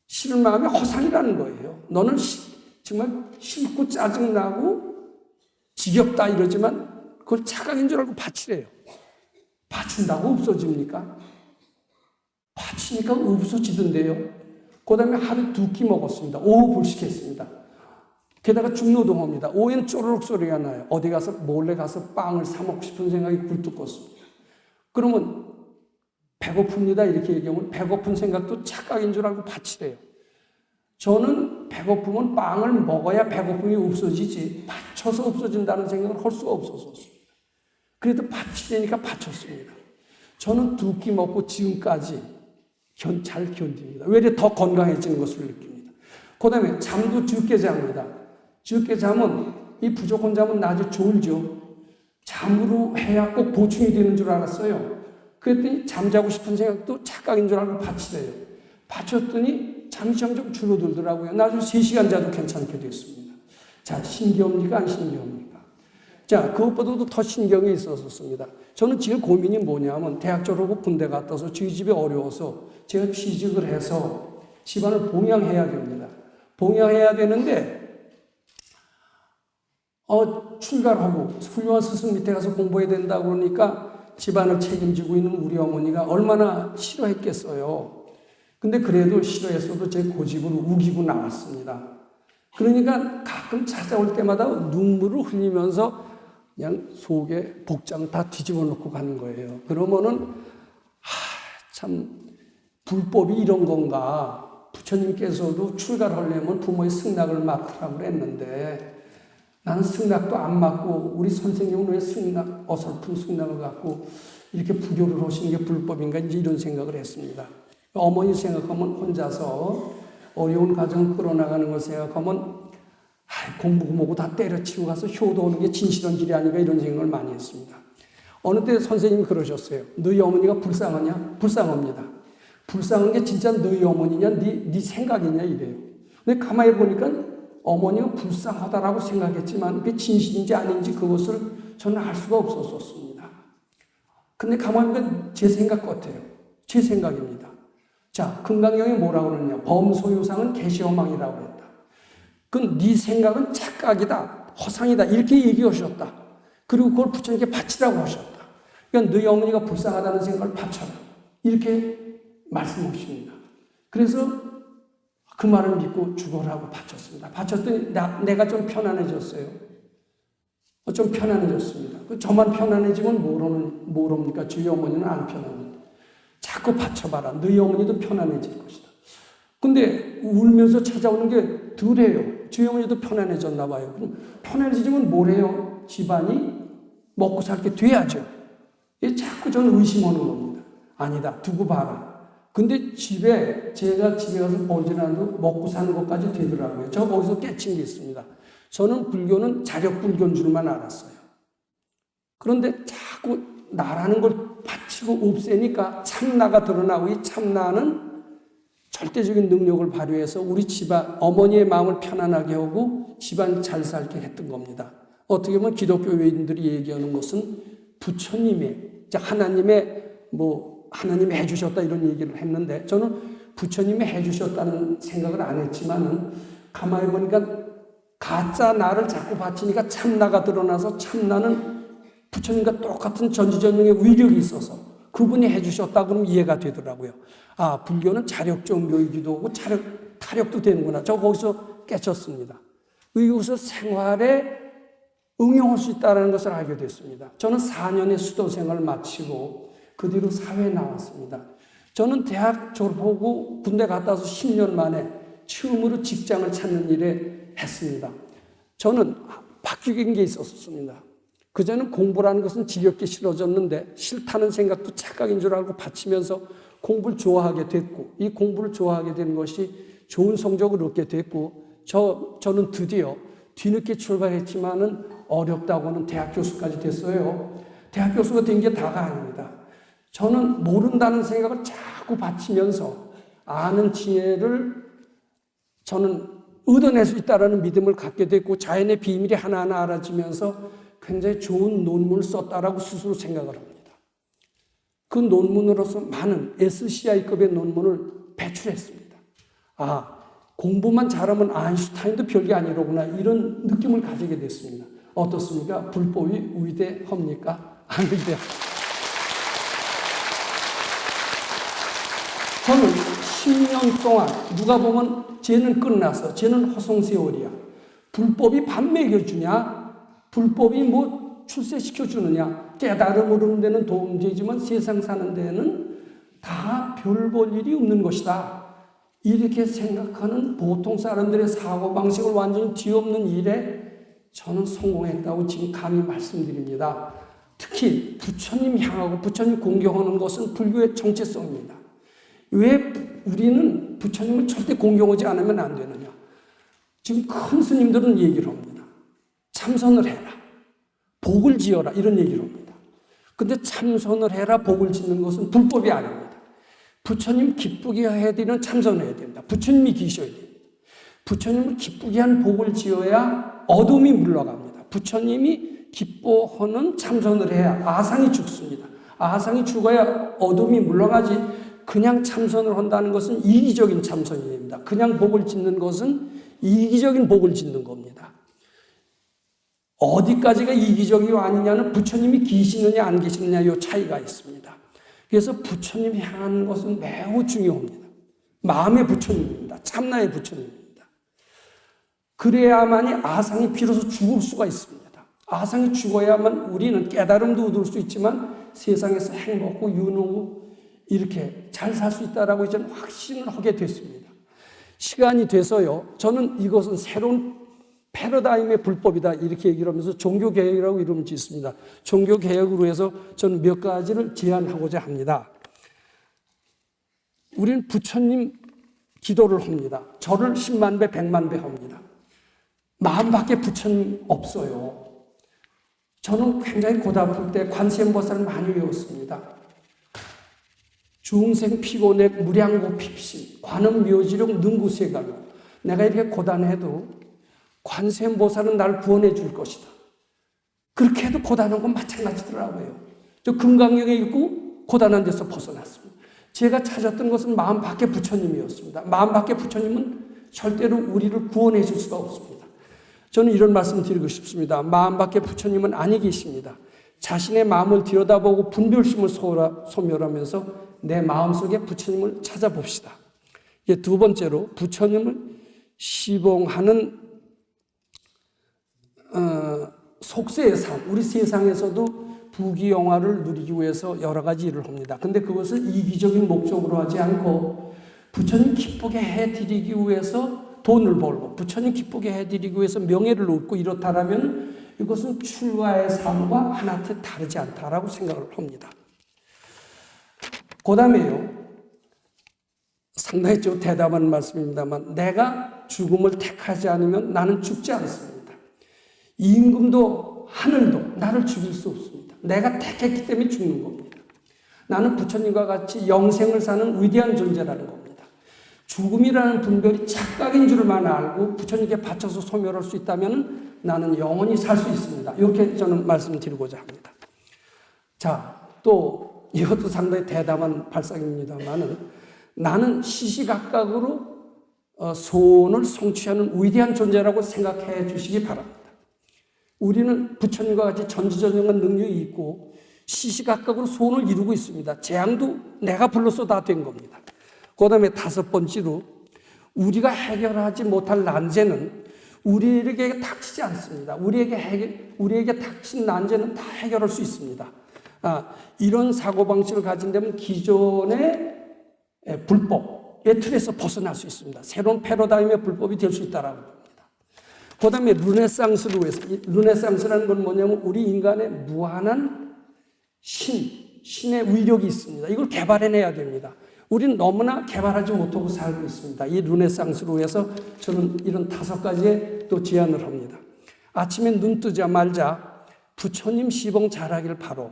싫은 마음이 허상이라는 거예요. 너는 정말 싫고 짜증나고 지겹다 이러지만 그걸 착각인 줄 알고 바치래요. 바친다고 없어집니까? 바치니까 없어지던데요. 그 다음에 하루 2끼 먹었습니다. 오후 불식했습니다. 게다가 중노동합니다. 오후에는 쪼르륵 소리가 나요. 어디 가서 몰래 가서 빵을 사 먹고 싶은 생각이 굴뚝 껐습니다. 그러면 배고픕니다, 이렇게 얘기하면 배고픈 생각도 착각인 줄 알고 바치래요. 저는 배고프면 빵을 먹어야 배고픔이 없어지지 바쳐서 없어진다는 생각을 할 수가 없었습니다. 그래도 바치려니까 바쳤습니다. 저는 2끼 먹고 지금까지 잘 견딥니다. 외려 더 건강해지는 것을 느낍니다. 그 다음에 잠도 적게 잡니다. 적게 자면, 이 부족한 잠은 낮에 졸죠. 잠으로 해야 꼭 보충이 되는 줄 알았어요. 그랬더니 잠자고 싶은 생각도 착각인 줄 알고 바치래요. 바쳤더니 잠이 점점 줄어들더라고요. 나중에 3시간 자도 괜찮게 됐습니다. 자, 신기합니까? 안 신기합니까? 자, 그것보다도 더 신경이 있었습니다. 저는 지금 고민이 뭐냐면 대학 졸업하고 군대 갔다 와서 저희 집이 어려워서 제가 취직을 해서 집안을 봉양해야 됩니다. 봉양해야 되는데 출가를 하고 훌륭한 스승 밑에 가서 공부해야 된다 그러니까 집안을 책임지고 있는 우리 어머니가 얼마나 싫어했겠어요. 근데 그래도 싫어했어도 제 고집으로 우기고 나왔습니다. 그러니까 가끔 찾아올 때마다 눈물을 흘리면서 그냥 속에 복장 다 뒤집어 놓고 가는 거예요. 그러면은 참 불법이 이런 건가. 부처님께서도 출가를 하려면 부모의 승낙을 맡으라고 그랬는데 나는 승낙도 안 맡고 우리 선생님은 왜 어설픈 승낙을 갖고 이렇게 불교를 하시는 게 불법인가, 이제 이런 생각을 했습니다. 어머니 생각하면 혼자서 어려운 가정을 끌어나가는 걸 생각하면 공부 뭐고 다 때려치고 가서 효도하는 게 진실한 길이 아닌가, 이런 생각을 많이 했습니다. 어느 때 선생님이 그러셨어요. 너희 어머니가 불쌍하냐? 불쌍합니다. 불쌍한 게 진짜 너희 어머니냐? 네 생각이냐? 이래요. 근데 가만히 보니까 어머니가 불쌍하다라고 생각했지만 그게 진실인지 아닌지 그것을 저는 알 수가 없었습니다. 근데 가만히 보니까 제 생각 같아요. 제 생각입니다. 자, 금강경이 뭐라고 그러느냐? 범소유상은 계시허망이라고 했다. 그건 네 생각은 착각이다, 허상이다, 이렇게 얘기하셨다. 그리고 그걸 부처님께 바치라고 하셨다. 그러니까 너희 어머니가 불쌍하다는 생각을 바쳐라, 이렇게 말씀하십니다. 그래서 그 말을 믿고 죽어라고 바쳤습니다. 바쳤더니 내가 좀 편안해졌어요. 좀 편안해졌습니다. 저만 편안해지면 모릅니까? 저희 어머니는 안 편안합니다. 자꾸 바쳐봐라. 너희 어머니도 편안해질 것이다. 근데 울면서 찾아오는 게 덜해요. 저희 어머니도 편안해졌나 봐요. 그럼 편안해지면 뭐래요? 집안이 먹고 살게 돼야죠. 자꾸 저는 의심하는 겁니다. 아니다, 두고 봐라. 근데 제가 집에 가서 보지라도 먹고 사는 것까지 되더라고요. 저 거기서 깨친 게 있습니다. 저는 불교는 자력불교인 줄만 알았어요. 그런데 자꾸 나라는 걸 바치고 없애니까 참나가 드러나고, 이 참나는 절대적인 능력을 발휘해서 우리 집안, 어머니의 마음을 편안하게 하고 집안 잘 살게 했던 겁니다. 어떻게 보면 기독교 외인들이 얘기하는 것은 부처님의 하나님이 해주셨다 이런 얘기를 했는데 저는 부처님이 해주셨다는 생각을 안 했지만은 가만히 보니까 가짜 나를 자꾸 바치니까 참나가 드러나서 참나는 부처님과 똑같은 전지전능의 위력이 있어서 그분이 해주셨다 그러면 이해가 되더라고요. 아, 불교는 자력종교이기도 하고 타력도 되는구나. 저 거기서 깨쳤습니다. 이것을 생활에 응용할 수 있다는 것을 알게 됐습니다. 저는 4년의 수도 생활을 마치고 그 뒤로 사회에 나왔습니다. 저는 대학 졸업하고 군대 갔다 와서 10년 만에 처음으로 직장을 찾는 일에 했습니다. 저는 바뀐 게 있었습니다. 그전에는 공부라는 것은 지겹게 싫어졌는데 싫다는 생각도 착각인 줄 알고 바치면서 공부를 좋아하게 됐고 이 공부를 좋아하게 된 것이 좋은 성적을 얻게 됐고 저는 드디어 뒤늦게 출발했지만은 어렵다고는 대학 교수까지 됐어요. 대학 교수가 된 게 다가 아닙니다. 저는 모른다는 생각을 자꾸 바치면서 아는 지혜를 저는 얻어낼 수 있다는 믿음을 갖게 됐고 자연의 비밀이 하나하나 알아지면서 굉장히 좋은 논문을 썼다라고 스스로 생각을 합니다. 그 논문으로서 많은 SCI급의 논문을 배출했습니다. 아, 공부만 잘하면 아인슈타인도 별게 아니로구나 이런 느낌을 가지게 됐습니다. 어떻습니까? 불법이 위대합니까? 안 위대합니다. 저는 10년 동안 누가 보면 쟤는 끝나서 쟤는 허송세월이야. 불법이 밥 먹여주냐? 불법이 출세시켜주느냐? 깨달음 오르는 데는 도움되지만 세상 사는 데는 다 별 볼 일이 없는 것이다. 이렇게 생각하는 보통 사람들의 사고방식을 완전히 뒤엎는 일에 저는 성공했다고 지금 감히 말씀드립니다. 특히 부처님 향하고 부처님 공경하는 것은 불교의 정체성입니다. 왜 우리는 부처님을 절대 공경하지 않으면 안 되느냐? 지금 큰 스님들은 얘기를 합니다. 참선을 해라. 복을 지어라. 이런 얘기를 합니다. 근데 참선을 해라. 복을 짓는 것은 불법이 아닙니다. 부처님 기쁘게 해드리는 참선을 해야 됩니다. 부처님이 계셔야 됩니다. 부처님을 기쁘게 한 복을 지어야 어둠이 물러갑니다. 부처님이 기뻐하는 참선을 해야 아상이 죽습니다. 아상이 죽어야 어둠이 물러가지 그냥 참선을 한다는 것은 이기적인 참선이 됩니다. 그냥 복을 짓는 것은 이기적인 복을 짓는 겁니다. 어디까지가 이기적이고 아니냐는 부처님이 계시느냐 안 계시느냐 이 차이가 있습니다. 그래서 부처님 향하는 것은 매우 중요합니다. 마음의 부처님입니다. 참나의 부처님입니다. 그래야만이 아상이 비로소 죽을 수가 있습니다. 아상이 죽어야만 우리는 깨달음도 얻을 수 있지만 세상에서 행복하고 윤호하고 이렇게 잘 살 수 있다라고 저는 확신을 하게 됐습니다. 시간이 돼서요. 저는 이것은 새로운 패러다임의 불법이다 이렇게 얘기를 하면서 종교개혁이라고 이름을 짓습니다. 종교개혁으로 해서 저는 몇 가지를 제안하고자 합니다. 우리는 부처님 기도를 합니다. 절을 10만 배, 100만 배 합니다. 마음밖에 부처님 없어요. 저는 굉장히 고달플 때 관세음보살을 많이 외웠습니다. 중생 피곤액 무량고 핍심 관음묘지력 능구세가로 내가 이렇게 고단해도 관세음보살은 나를 구원해 줄 것이다. 그렇게 해도 고단한 건 마찬가지더라고요. 저 금강경에 있고 고단한 데서 벗어났습니다. 제가 찾았던 것은 마음 밖에 부처님이었습니다. 마음 밖에 부처님은 절대로 우리를 구원해 줄 수가 없습니다. 저는 이런 말씀 드리고 싶습니다. 마음 밖에 부처님은 아니 계십니다. 자신의 마음을 들여다보고 분별심을 소멸하면서 내 마음속에 부처님을 찾아봅시다. 두 번째로 부처님을 시봉하는 속세의 삶, 우리 세상에서도 부귀영화를 누리기 위해서 여러 가지 일을 합니다. 근데 그것을 이기적인 목적으로 하지 않고 부처님 기쁘게 해드리기 위해서 돈을 벌고 부처님 기쁘게 해드리기 위해서 명예를 얻고 이렇다라면 이것은 출가의 삶과 하나도 다르지 않다라고 생각을 합니다. 그 다음에요. 상당히 좀 대담한 말씀입니다만 내가 죽음을 택하지 않으면 나는 죽지 않습니다. 임금도 하늘도 나를 죽일 수 없습니다. 내가 택했기 때문에 죽는 겁니다. 나는 부처님과 같이 영생을 사는 위대한 존재라는 겁니다. 죽음이라는 분별이 착각인 줄만 알고 부처님께 바쳐서 소멸할 수 있다면 나는 영원히 살 수 있습니다. 이렇게 저는 말씀드리고자 합니다. 자, 또 이것도 상당히 대담한 발상입니다만은 나는 시시각각으로 소원을 성취하는 위대한 존재라고 생각해 주시기 바랍니다. 우리는 부처님과 같이 전지전능한 능력이 있고 시시각각으로 소원을 이루고 있습니다. 재앙도 내가 불러서 다 된 겁니다. 그 다음에 5번째로 우리가 해결하지 못할 난제는 우리에게 닥치지 않습니다. 우리에게 닥친 난제는 다 해결할 수 있습니다. 이런 사고방식을 가진다면 기존의 불법의 틀에서 벗어날 수 있습니다. 새로운 패러다임의 불법이 될 수 있다라고 봅니다. 그 다음에 르네상스로 해서, 르네상스라는 건 뭐냐면 우리 인간의 무한한 신의 위력이 있습니다. 이걸 개발해내야 됩니다. 우리는 너무나 개발하지 못하고 살고 있습니다. 이 르네상스로 해서 저는 이런 5가지의 또 제안을 합니다. 아침에 눈 뜨자마자 부처님 시봉 잘하길 바로,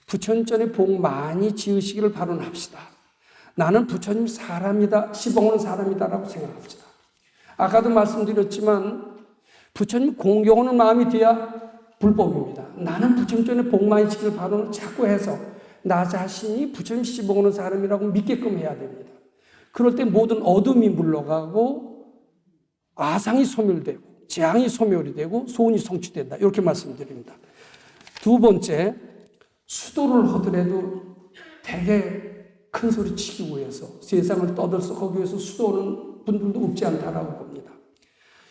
부처님 전에 복 많이 지으시기를 바로합시다. 나는 부처님 사람이다, 시봉은 사람이다라고 생각합시다. 아까도 말씀드렸지만 부처님 공경하는 마음이 돼야 불법입니다. 나는 부처님 전에 복 많이 지기를 바로는 자꾸 해서 나 자신이 부처님 시봉하는 사람이라고 믿게끔 해야 됩니다. 그럴 때 모든 어둠이 물러가고 아상이 소멸되고 재앙이 소멸이 되고 소원이 성취된다. 이렇게 말씀드립니다. 2번째, 수도를 하더라도 되게 큰 소리 치기 위해서 세상을 떠들썩하기 위해서 수도하는 분들도 없지 않다라고 봅니다.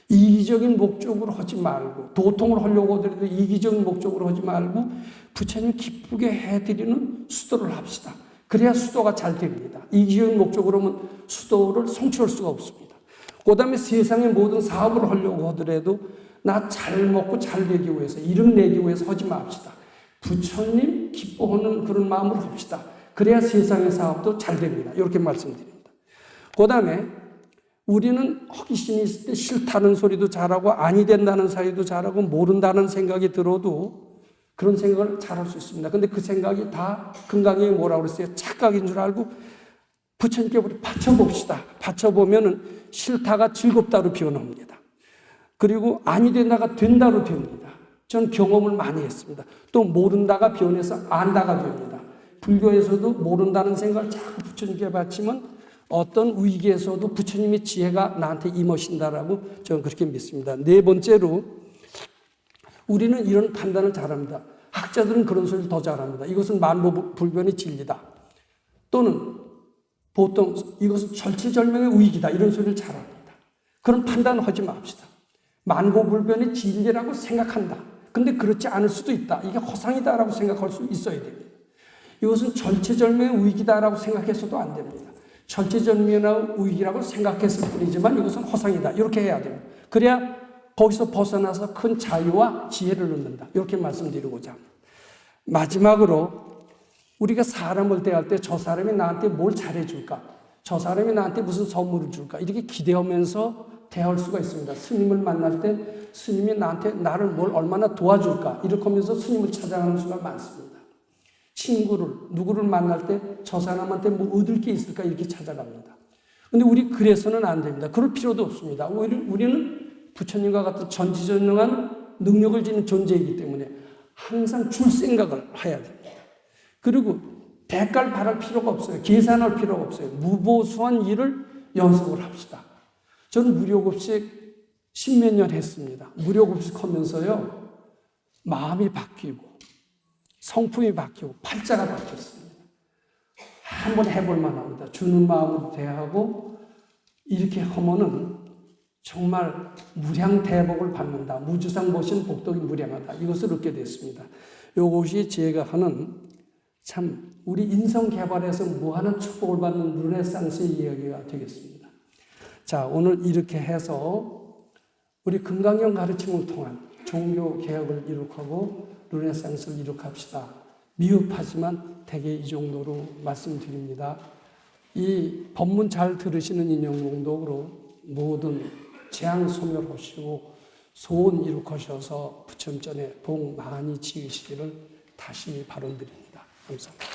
이기적인 목적으로 하지 말고, 도통을 하려고 하더라도 이기적인 목적으로 하지 말고 부처님 기쁘게 해드리는 수도를 합시다. 그래야 수도가 잘 됩니다. 이기적인 목적으로 하면 수도를 성취할 수가 없습니다. 그 다음에 세상의 모든 사업을 하려고 하더라도 나 잘 먹고 잘 되기 위해서, 이름 내기 위해서 하지 맙시다. 부처님 기뻐하는 그런 마음으로 합시다. 그래야 세상의 사업도 잘 됩니다. 이렇게 말씀드립니다. 그 다음에 우리는 허기심이 있을 때 싫다는 소리도 잘하고 아니 된다는 사이도 잘하고 모른다는 생각이 들어도 그런 생각을 잘할 수 있습니다. 근데 그 생각이 다 금강경에 뭐라고 그랬어요? 착각인 줄 알고 부처님께 우리 바쳐봅시다. 바쳐보면은 싫다가 즐겁다로 변합니다. 그리고 아니 된다가 된다로 됩니다. 전 경험을 많이 했습니다. 또 모른다가 변해서 안다가 됩니다. 불교에서도 모른다는 생각을 자꾸 부처님께 바치면 어떤 위기에서도 부처님의 지혜가 나한테 임하신다라고 저는 그렇게 믿습니다. 4번째로 우리는 이런 판단을 잘합니다. 학자들은 그런 소리를 더 잘합니다. 이것은 만보불변의 진리다. 또는 보통 이것은 절체절명의 위기다. 이런 소리를 잘합니다. 그런 판단을 하지 맙시다. 만고불변의 진리라고 생각한다. 근데 그렇지 않을 수도 있다. 이게 허상이다라고 생각할 수 있어야 됩니다. 이것은 절체절명의 위기다라고 생각해서도 안 됩니다. 절체절명의 위기라고 생각했을 뿐이지만 이것은 허상이다. 이렇게 해야 됩니다. 그래야 거기서 벗어나서 큰 자유와 지혜를 얻는다. 이렇게 말씀드리고자 합니다. 마지막으로 우리가 사람을 대할 때 저 사람이 나한테 뭘 잘해줄까? 저 사람이 나한테 무슨 선물을 줄까? 이렇게 기대하면서 대할 수가 있습니다. 스님을 만날 때 스님이 나한테 나를 뭘 얼마나 도와줄까? 이렇게 하면서 스님을 찾아가는 수가 많습니다. 친구를, 누구를 만날 때 저 사람한테 뭐 얻을 게 있을까? 이렇게 찾아갑니다. 근데 우리 그래서는 안 됩니다. 그럴 필요도 없습니다. 우리는 부처님과 같은 전지전능한 능력을 지닌 존재이기 때문에 항상 줄 생각을 해야 됩니다. 그리고 대가를 바랄 필요가 없어요. 계산할 필요가 없어요. 무보수한 일을 연습을 합시다. 저는 무료급식 10몇 년 했습니다. 무료급식 하면서요, 마음이 바뀌고, 성품이 바뀌고, 팔자가 바뀌었습니다. 한번 해볼 만합니다. 주는 마음으로 대하고, 이렇게 하면은 정말 무량대복을 받는다. 무주상 보신 복덕이 무량하다. 이것을 얻게 됐습니다. 이것이 제가 하는 참 우리 인성 개발에서 무한한 축복을 받는 르네상스의 이야기가 되겠습니다. 자, 오늘 이렇게 해서 우리 금강경 가르침을 통한 종교 개혁을 이룩하고 르네상스를 이룩합시다. 미흡하지만 대개 이 정도로 말씀드립니다. 이 법문 잘 들으시는 인연공덕으로 모든 재앙 소멸하시고 소원 이룩하셔서 부처님 전에 복 많이 지으시기를 다시 바람드립니다. 감사합니다.